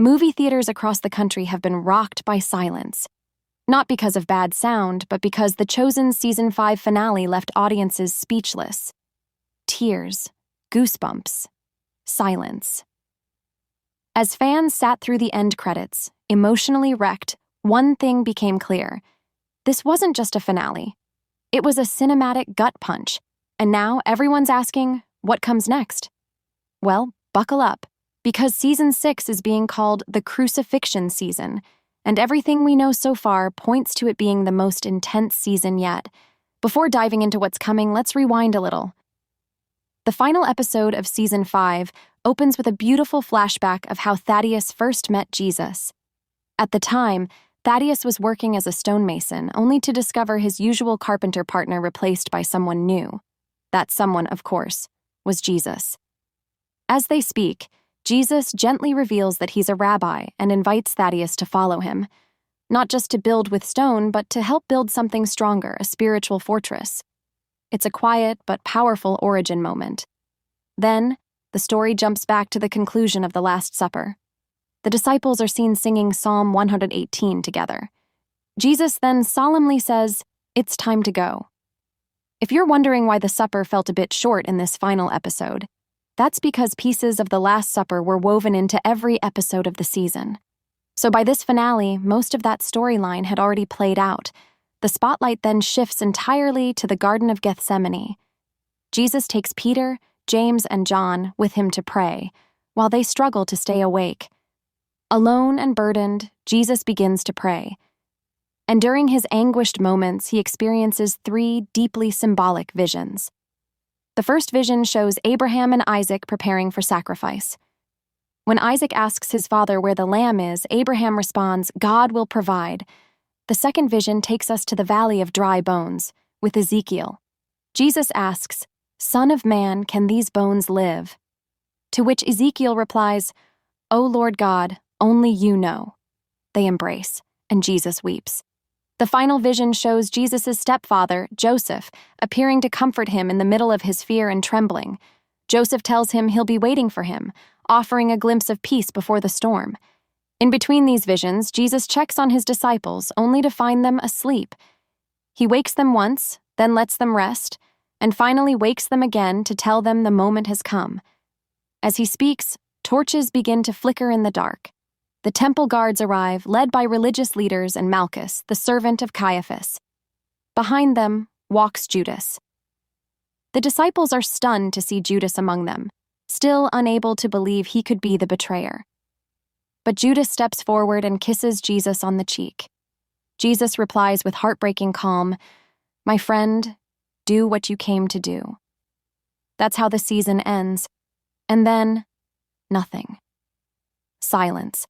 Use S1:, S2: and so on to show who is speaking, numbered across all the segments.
S1: movie theaters across the country have been rocked by silence. Not because of bad sound, but because the chosen Season 5 finale left audiences speechless. Tears, goosebumps, silence. As fans sat through the end credits, emotionally wrecked, one thing became clear. This wasn't just a finale. It was a cinematic gut punch, and now everyone's asking, what comes next? Well, buckle up, because Season 6 is being called the crucifixion season, and everything we know so far points to it being the most intense season yet. Before diving into what's coming, let's rewind a little. The final episode of Season 5 opens with a beautiful flashback of how Thaddeus first met Jesus. At the time, Thaddeus was working as a stonemason, only to discover his usual carpenter partner replaced by someone new. That someone, of course, was Jesus. As they speak, Jesus gently reveals that he's a rabbi and invites Thaddeus to follow him, not just to build with stone, but to help build something stronger, a spiritual fortress. It's a quiet but powerful origin moment. Then, the story jumps back to the conclusion of the Last Supper. The disciples are seen singing Psalm 118 together. Jesus then solemnly says, "It's time to go." If you're wondering why the supper felt a bit short in this final episode, that's because pieces of the Last Supper were woven into every episode of the season. So by this finale, most of that storyline had already played out. The spotlight then shifts entirely to the Garden of Gethsemane. Jesus takes Peter, James, and John with him to pray, while they struggle to stay awake. Alone and burdened, Jesus begins to pray. And during his anguished moments, he experiences 3 deeply symbolic visions. The first vision shows Abraham and Isaac preparing for sacrifice. When Isaac asks his father where the lamb is, Abraham responds, "God will provide." The second vision takes us to the Valley of Dry Bones, with Ezekiel. Jesus asks, "Son of man, can these bones live?" To which Ezekiel replies, "O Lord God, only you know." They embrace, and Jesus weeps. The final vision shows Jesus' stepfather, Joseph, appearing to comfort him in the middle of his fear and trembling. Joseph tells him he'll be waiting for him, offering a glimpse of peace before the storm. In between these visions, Jesus checks on his disciples, only to find them asleep. He wakes them once, then lets them rest, and finally wakes them again to tell them the moment has come. As he speaks, torches begin to flicker in the dark. The temple guards arrive, led by religious leaders and Malchus, the servant of Caiaphas. Behind them walks Judas. The disciples are stunned to see Judas among them, still unable to believe he could be the betrayer. But Judas steps forward and kisses Jesus on the cheek. Jesus replies with heartbreaking calm, "My friend, do what you came to do." That's how the season ends. And then, nothing. Silence.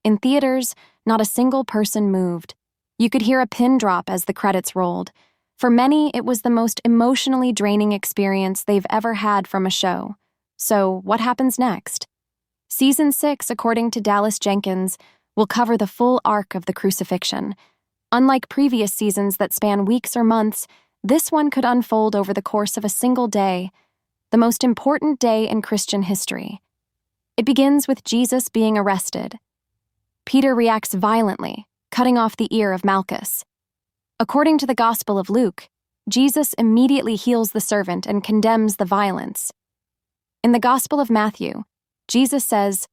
S1: In theaters, not a single person moved. You could hear a pin drop as the credits rolled. For many, it was the most emotionally draining experience they've ever had from a show. So, what happens next? Season 6, according to Jenkins, will cover the full arc of the crucifixion. Unlike previous seasons that span weeks or months, this one could unfold over the course of a single day, the most important day in Christian history. It begins with Jesus being arrested. Peter reacts violently, cutting off the ear of Malchus. According to the Gospel of Luke, Jesus immediately heals the servant and condemns the violence. In the Gospel of Matthew, Jesus says,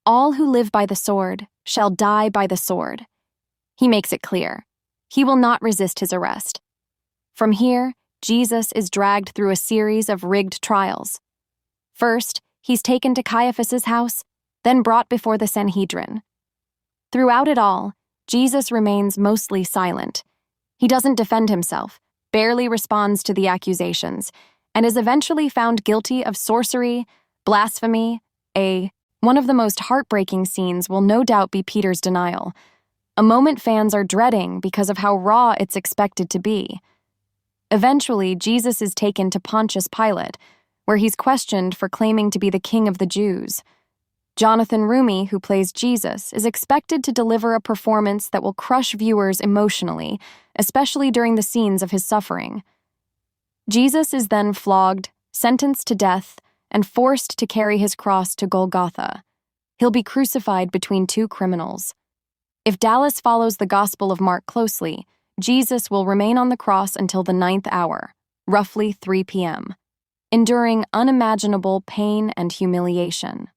S1: "All who live by the sword shall die by the sword." He makes it clear. He will not resist his arrest. From here, Jesus is dragged through a series of rigged trials. First, he's taken to Caiaphas' house, then brought before the Sanhedrin. Throughout it all, Jesus remains mostly silent. He doesn't defend himself, barely responds to the accusations, and is eventually found guilty of sorcery, blasphemy. One of the most heartbreaking scenes will no doubt be Peter's denial, a moment fans are dreading because of how raw it's expected to be. Eventually, Jesus is taken to Pontius Pilate, where he's questioned for claiming to be the king of the Jews. Jonathan Roumie, who plays Jesus, is expected to deliver a performance that will crush viewers emotionally, especially during the scenes of his suffering. Jesus is then flogged, sentenced to death, and forced to carry his cross to Golgotha. He'll be crucified between two criminals. If Dallas follows the Gospel of Mark closely, Jesus will remain on the cross until the 9th hour, roughly 3 p.m., enduring unimaginable pain and humiliation.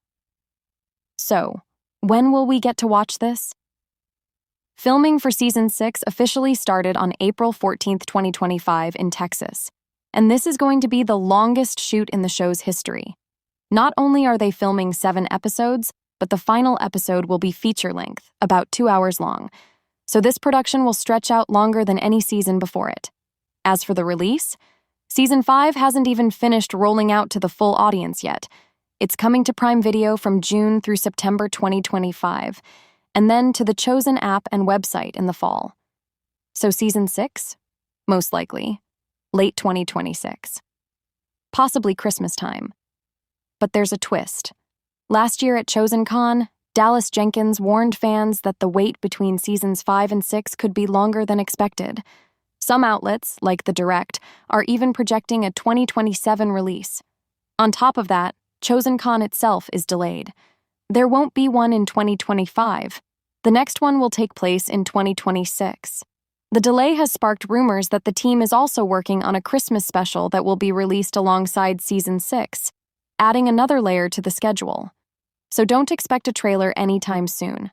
S1: So, when will we get to watch this? Filming for Season 6 officially started on April 14, 2025 in Texas, and this is going to be the longest shoot in the show's history. Not only are they filming 7 episodes, but the final episode will be feature-length, about 2 hours long, so this production will stretch out longer than any season before it. As for the release, Season 5 hasn't even finished rolling out to the full audience yet. It's coming to Prime Video from June through September 2025, and then to the Chosen app and website in the fall. So Season 6? Most likely, late 2026. Possibly Christmas time. But there's a twist. Last year at ChosenCon, Dallas Jenkins warned fans that the wait between Seasons 5 and 6 could be longer than expected. Some outlets, like The Direct, are even projecting a 2027 release. On top of that, ChosenCon itself is delayed. There won't be one in 2025. The next one will take place in 2026. The delay has sparked rumors that the team is also working on a Christmas special that will be released alongside Season 6, adding another layer to the schedule. So don't expect a trailer anytime soon.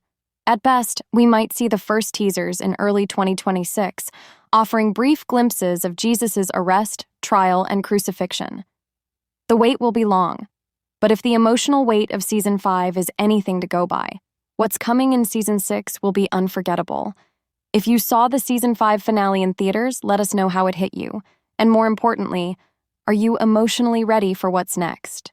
S1: At best, we might see the first teasers in early 2026, offering brief glimpses of Jesus' arrest, trial, and crucifixion. The wait will be long, but if the emotional weight of Season 5 is anything to go by, what's coming in Season 6 will be unforgettable. If you saw the Season 5 finale in theaters, let us know how it hit you. And more importantly, are you emotionally ready for what's next?